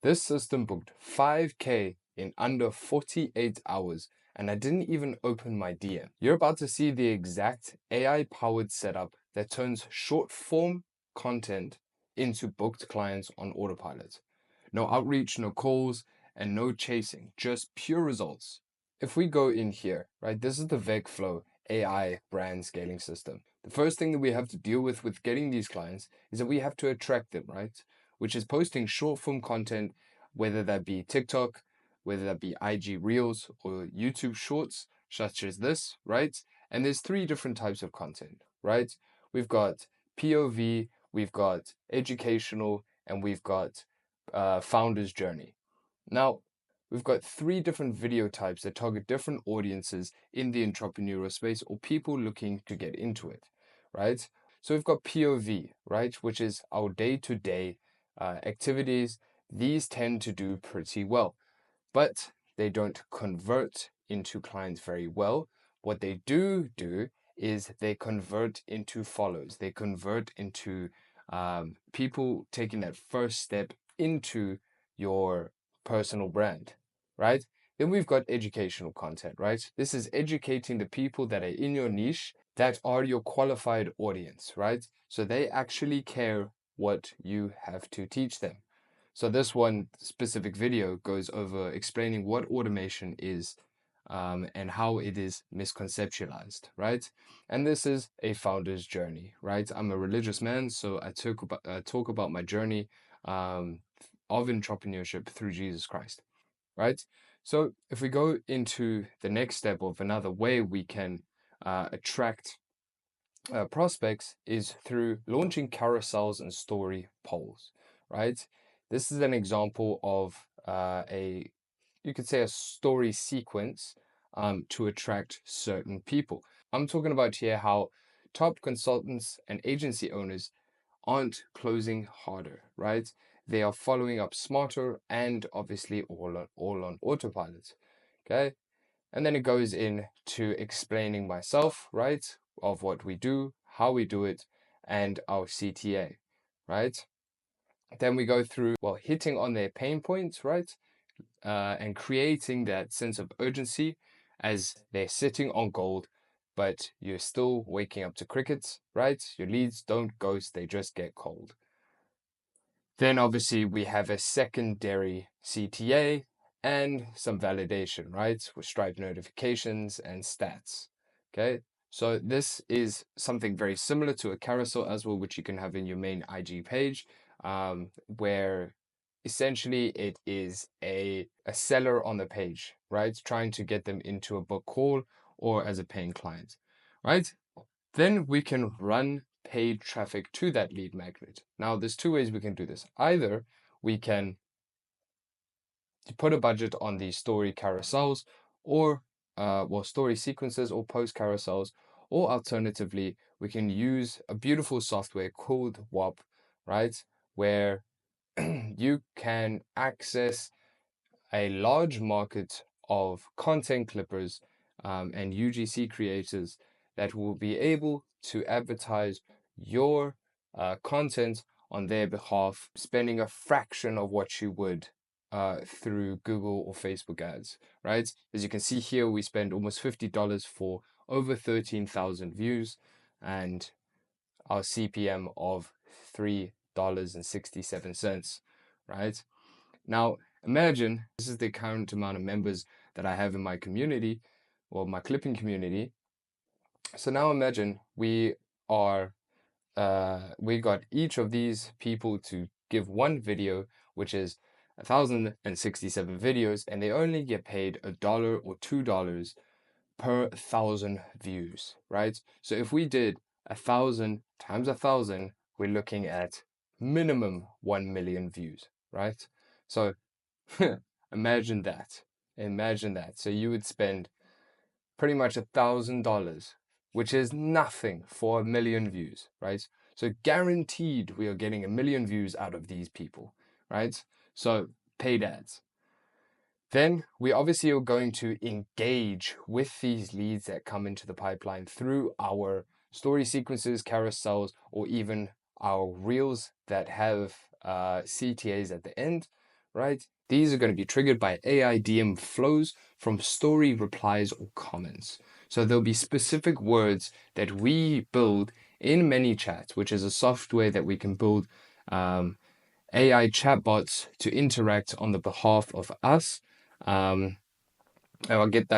This system booked 5K in under 48 hours, and I didn't even open my DM. You're about to see the exact AI-powered setup that turns short-form content into booked clients on autopilot. No outreach, no calls, and no chasing, just pure results. If we go in here, right, this is the Veckflow AI brand scaling system. The first thing that we have to deal with getting these clients is that we have to attract them, right? Which is posting short form content, whether that be TikTok, whether that be IG Reels or YouTube Shorts, such as this, right? And there's three different types of content, right? We've got POV, we've got educational, and we've got founder's journey. Now, we've got three different video types that target different audiences in the entrepreneurial space or people looking to get into it, right? So we've got POV, right, which is our day-to-day activities. These tend to do pretty well, but they don't convert into clients very well. What they do is they convert into follows. They convert into people taking that first step into your personal brand, right? Then we've got educational content, right? This is educating the people that are in your niche that are your qualified audience, right? So they actually care what you have to teach them. So this one specific video goes over explaining what automation is and how it is misconceptualized, right? And this is a founder's journey, right? I'm a religious man, so I talk about my journey of entrepreneurship through Jesus Christ, right? So if we go into the next step of another way we can attract prospects is through launching carousels and story polls, right? This is an example of you could say a story sequence to attract certain people. I'm talking about here how top consultants and agency owners aren't closing harder, right? They are following up smarter and obviously all on autopilot, okay? And then it goes into explaining myself, right, of what we do, how we do it, and our CTA, right? Then we go through, well, hitting on their pain points, right? And creating that sense of urgency as they're sitting on gold, but you're still waking up to crickets, right? Your leads don't ghost, they just get cold. Then obviously we have a secondary CTA and some validation, right? With Stripe notifications and stats. Okay. So this is something very similar to a carousel as well, which you can have in your main IG page, where essentially it is a seller on the page, right? Trying to get them into a book call or as a paying client, right? Then we can run paid traffic to that lead magnet. Now, there's two ways we can do this. Either we can put a budget on these story carousels or story sequences or post carousels, or alternatively, we can use a beautiful software called WAP, right? Where you can access a large market of content clippers and UGC creators that will be able to advertise your content on their behalf, spending a fraction of what you would through Google or Facebook ads, right? As you can see here, we spend almost $50 for over 13,000 views and our CPM of $3.67, right? Now, imagine this is the current amount of members that I have in my community or my clipping community. So now imagine we got each of these people to give one video, which is 1,067 videos, and they only get paid $1 or $2 per 1,000 views, right? So if we did 1,000 times 1,000, we're looking at minimum 1 million views, right? So imagine that. Imagine that. So you would spend pretty much $1,000, which is nothing for 1 million views, right? So guaranteed we are getting 1 million views out of these people, right? So paid ads. Then we obviously are going to engage with these leads that come into the pipeline through our story sequences, carousels, or even our reels that have CTAs at the end, right? These are going to be triggered by AI DM flows from story replies or comments. So there'll be specific words that we build in ManyChat, which is a software that we can build AI chatbots to interact on the behalf of us. And I'll get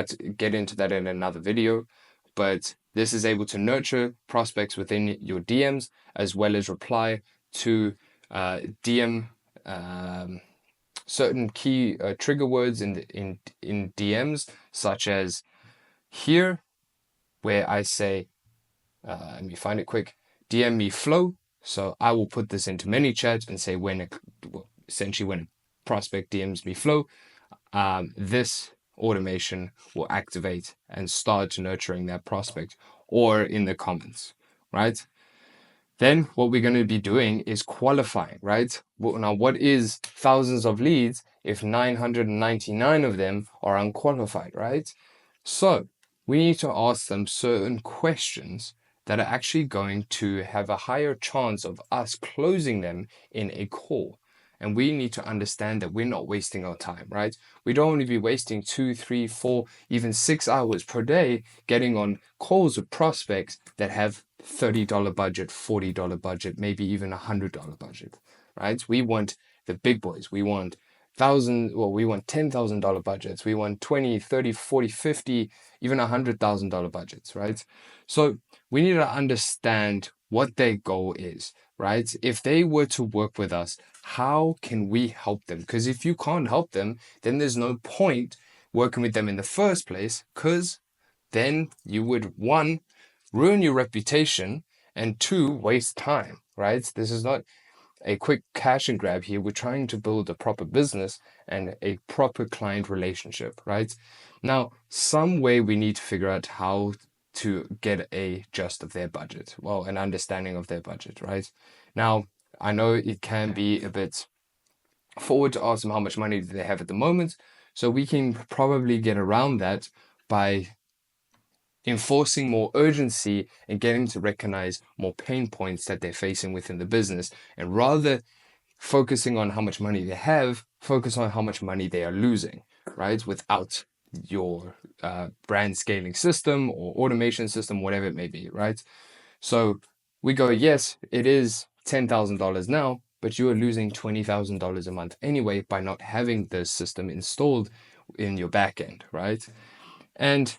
into that in another video, but this is able to nurture prospects within your DMs as well as reply to DM certain key trigger words in DMs, such as here, where I say, let me find it quick, DM me flow. So I will put this into ManyChat and say essentially when a prospect DMs me flow, this automation will activate and start nurturing that prospect, or in the comments, right? Then what we're going to be doing is qualifying, right? Now, what is thousands of leads if 999 of them are unqualified, right? So we need to ask them certain questions that are actually going to have a higher chance of us closing them in a call. And we need to understand that we're not wasting our time, right? We don't want to be wasting 2, 3, 4, even 6 hours per day getting on calls with prospects that have $30 budget, $40 budget, maybe even $100 budget, right? We want the big boys. We want we want $10,000 budgets. We want 20, 30, 40, 50, even $100,000 budgets, right? So we need to understand what their goal is, right? If they were to work with us, how can we help them? Because if you can't help them, then there's no point working with them in the first place, because then you would, one, ruin your reputation, and two, waste time, right? This is not a quick cash and grab here. We're trying to build a proper business and a proper client relationship, right? Now, some way we need to figure out how to get a just of their budget, well, an understanding of their budget, right? Now, I know it can be a bit forward to ask them how much money do they have at the moment. So we can probably get around that by enforcing more urgency and getting to recognize more pain points that they're facing within the business. And rather focusing on how much money they have, focus on how much money they are losing, right? Without your brand scaling system or automation system, whatever it may be, right? So we go, yes, it is $10,000 now, but you are losing $20,000 a month anyway by not having this system installed in your backend, right? And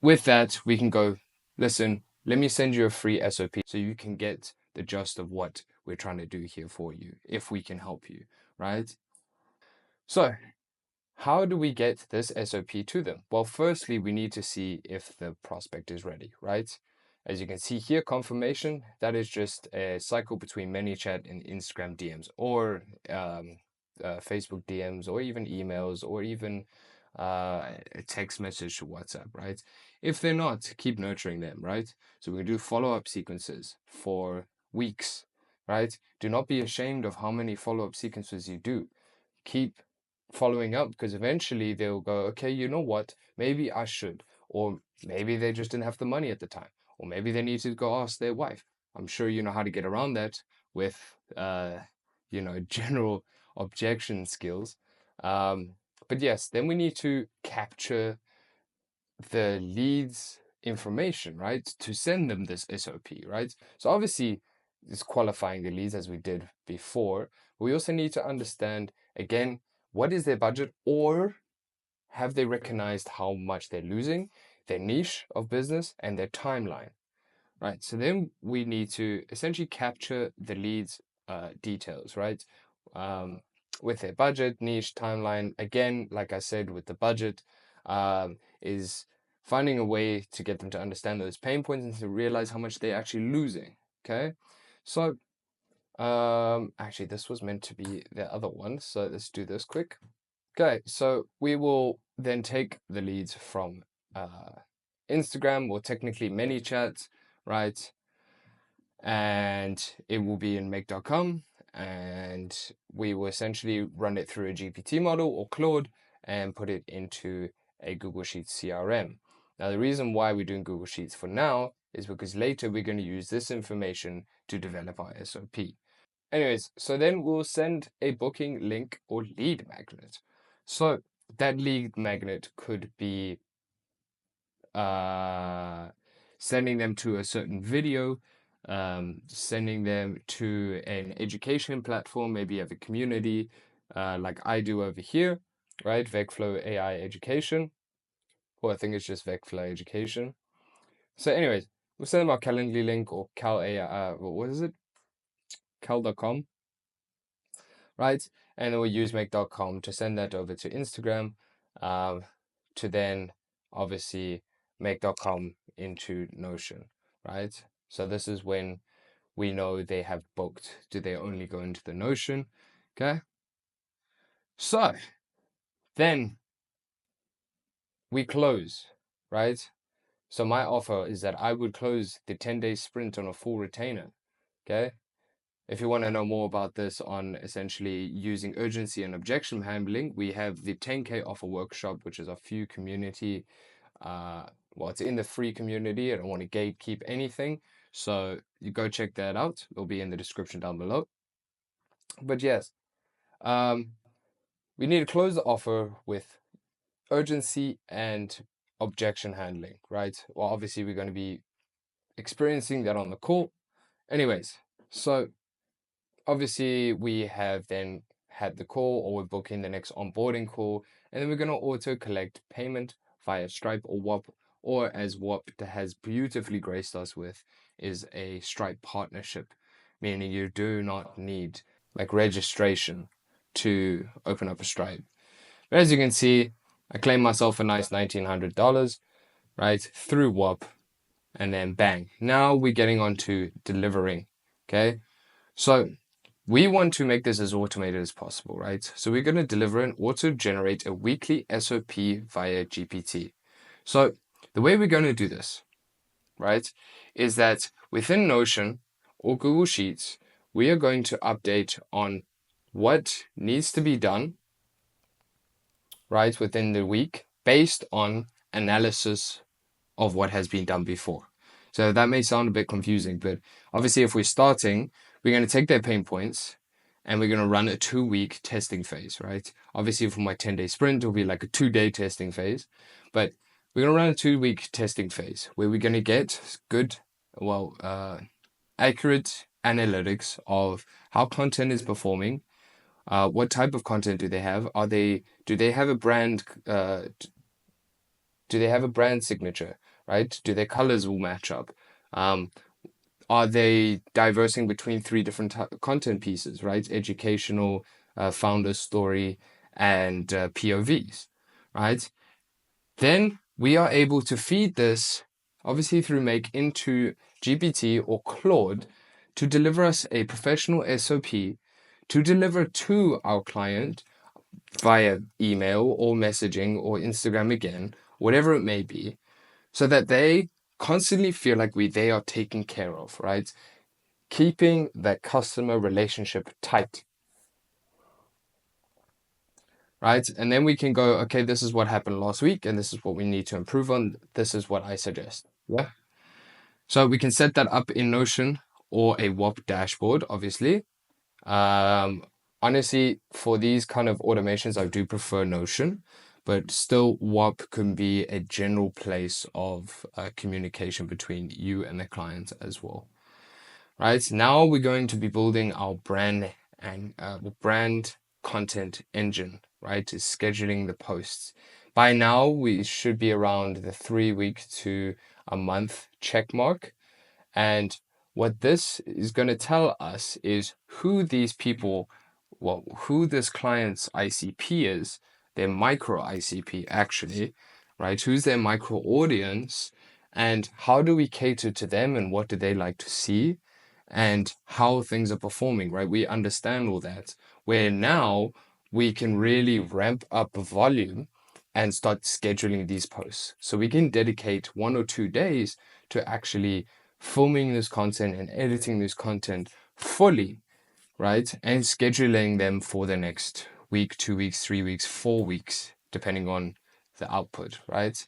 with that, we can go, listen, let me send you a free SOP so you can get the gist of what we're trying to do here for you, if we can help you, right? So how do we get this SOP to them? Well, firstly, we need to see if the prospect is ready, right? As you can see here, confirmation, that is just a cycle between ManyChat and Instagram DMs, or Facebook DMs, or even emails, or even a text message to WhatsApp, right? If they're not, keep nurturing them, right? So we can do follow-up sequences for weeks, right? Do not be ashamed of how many follow-up sequences you do. Keep following up, because eventually they'll go, okay, you know what? Maybe I should. Or maybe they just didn't have the money at the time. Or maybe they need to go ask their wife. I'm sure you know how to get around that with, general objection skills. But yes, then we need to capture the leads information, right? To send them this SOP, right? So obviously it's qualifying the leads as we did before. We also need to understand, again, what is their budget, or have they recognized how much they're losing, their niche of business, and their timeline, right? So then we need to essentially capture the leads details, right? With their budget, niche, timeline. Again, like I said, with the budget, is finding a way to get them to understand those pain points and to realize how much they're actually losing. Okay, so actually, this was meant to be the other one, so let's do this quick. Okay, so we will then take the leads from Instagram, or technically ManyChat, right? And it will be in make.com, and we will essentially run it through a GPT model or Claude and put it into a Google Sheets CRM. Now, the reason why we're doing Google Sheets for now is because later we're going to use this information to develop our SOP. Anyways, so then we'll send a booking link or lead magnet. So that lead magnet could be uh, sending them to a certain video, sending them to an education platform. Maybe you have a community, like I do over here, right? Veckflow AI Education. Well, I think it's just Veckflow Education. So, anyways, we'll send them our Calendly link or Cal AI. What is it? Cal.com, right? And then we'll use make.com to send that over to Instagram, um, to then obviously make.com into Notion, right? So this is when we know they have booked. Do they only go into the Notion? Okay. So then we close, right? So my offer is that I would close the 10-day sprint on a full retainer. Okay. If you want to know more about this on essentially using urgency and objection handling, we have the 10K offer workshop, which is a few community. Well, it's in the free community. I don't want to gatekeep anything. So you go check that out. It'll be in the description down below. But yes, um, we need to close the offer with urgency and objection handling, right? Well, obviously, we're going to be experiencing that on the call. Anyways, so obviously we have then had the call, or we're booking the next onboarding call, and then we're going to auto collect payment via Stripe or WAP, or as WAP has beautifully graced us with, is a Stripe partnership, meaning you do not need like registration to open up a Stripe. But as you can see, I claimed myself a nice $1,900, right, through WAP, and then bang. Now we're getting on to delivering, okay? So we want to make this as automated as possible, right? So we're going to deliver and auto-generate a weekly SOP via GPT. So the way we're going to do this, right, is that within Notion or Google Sheets, we are going to update on what needs to be done, right, within the week based on analysis of what has been done before. So that may sound a bit confusing, but obviously if we're starting, we're going to take their pain points and we're going to run a 2-week testing phase, right? Obviously for my 10-day sprint, it'll be like a 2-day testing phase, but we're going to run a 2-week testing phase where we're going to get good, accurate analytics of how content is performing. What type of content do they have? Do they have a brand? Do they have a brand signature, right? Do their colors all match up? Um, are they diversing between 3 different content pieces, right? Educational, founder story, and POVs, right? Then we are able to feed this, obviously through Make, into GPT or Claude to deliver us a professional SOP to deliver to our client via email or messaging or Instagram again, whatever it may be, so that they constantly feel like they are taken care of, right? Keeping that customer relationship tight, right? And then we can go, okay, this is what happened last week, and this is what we need to improve on. This is what I suggest. Yeah. So we can set that up in Notion or a WAP dashboard, obviously. Honestly, for these kind of automations, I do prefer Notion, but still WAP can be a general place of communication between you and the client as well. Right now, we're going to be building our brand and brand content engine, right? Is scheduling the posts. By now, we should be around the 3-week to a month check mark. And what this is going to tell us is who these people, well, who this client's ICP is, their micro ICP actually, right? Who's their micro audience, and how do we cater to them, and what do they like to see, and how things are performing, right? We understand all that, where now we can really ramp up volume and start scheduling these posts. So we can dedicate 1 or 2 days to actually filming this content and editing this content fully, right? And scheduling them for the next week, 2 weeks, 3 weeks, 4 weeks, depending on the output, right?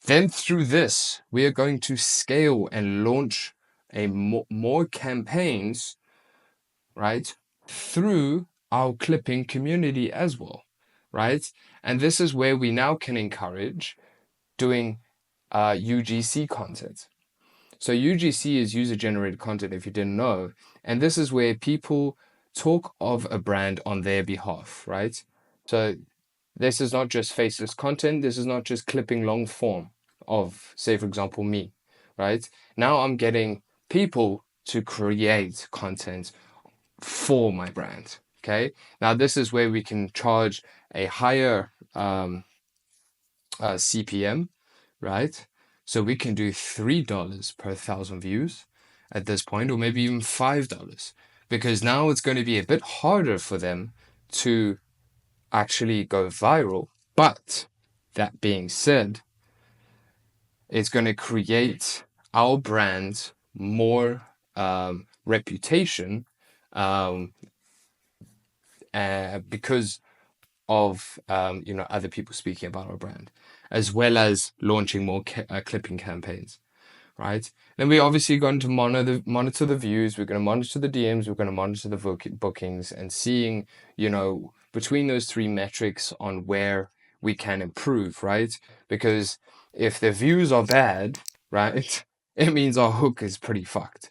Then through this, we are going to scale and launch more campaigns right, through our clipping community as well, right? And this is where we now can encourage doing UGC content. So UGC is user-generated content, if you didn't know, and this is where people talk of a brand on their behalf, right? So this is not just faceless content. This is not just clipping long form of, say, for example, me, right? Now I'm getting people to create content for my brand. Okay. Now this is where we can charge a higher CPM, right? So we can do $3 per 1,000 views at this point, or maybe even $5, because now it's going to be a bit harder for them to actually go viral. But that being said, it's going to create our brand more reputation, um, because of other people speaking about our brand, as well as launching more clipping campaigns, right? Then we're obviously going to monitor the views. We're going to monitor the DMs. We're going to monitor the bookings, and seeing, between those three metrics on where we can improve, right? Because if the views are bad, right, it means our hook is pretty fucked.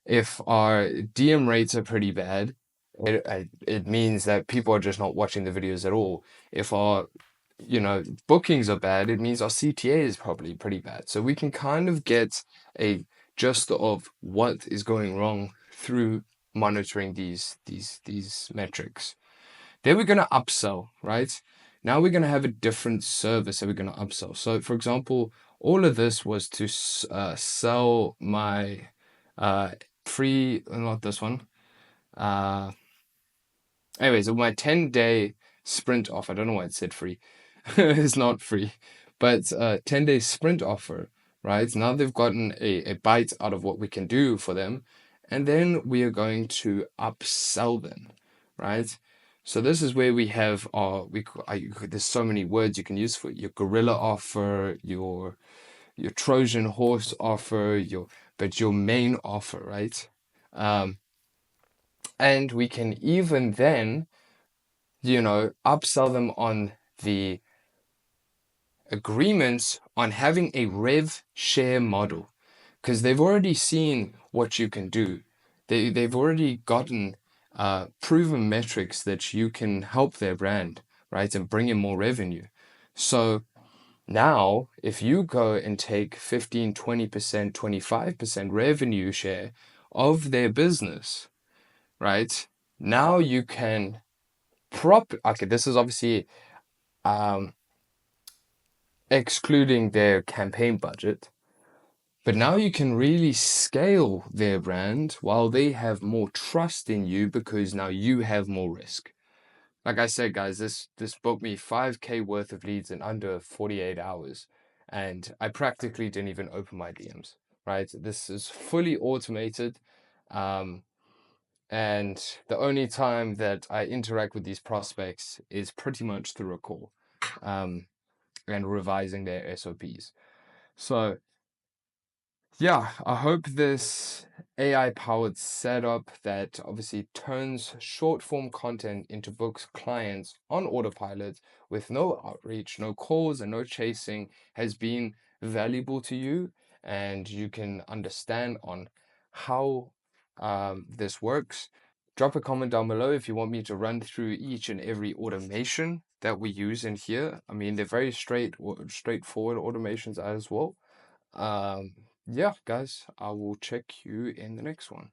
If our DM rates are pretty bad, it means that people are just not watching the videos at all. If our bookings are bad, it means our CTA is probably pretty bad. So we can kind of get a gist of what is going wrong through monitoring these metrics. Then we're going to upsell, right? Now we're going to have a different service that we're going to upsell. So for example, all of this was to sell my free, not this one. Anyways, my 10-day sprint offer. I don't know why it said free. It's not free, but 10-day sprint offer, right? Now they've gotten a bite out of what we can do for them, and then we are going to upsell them, right? So this is where we have there's so many words you can use for it. Your gorilla offer, your Trojan horse offer, but your main offer, right? And we can even then, upsell them on the agreements on having a rev share model, because they've already seen what you can do. They've already gotten proven metrics that you can help their brand, right, and bring in more revenue. So now, if you go and take 15, 20%, 25% revenue share of their business, right, now you can okay, this is obviously excluding their campaign budget, but now you can really scale their brand while they have more trust in you, because now you have more risk. Like I said, guys, this booked me 5K worth of leads in under 48 hours, and I practically didn't even open my DMs, right? This is fully automated, and the only time that I interact with these prospects is pretty much through a call, and revising their SOPs. So yeah, I hope this AI powered setup that obviously turns short form content into books clients on autopilot with no outreach, no calls, and no chasing has been valuable to you, and you can understand on how this works. Drop a comment down below if you want me to run through each and every automation that we use in here. I mean, they're very straightforward automations as well. Yeah, guys, I will check you in the next one.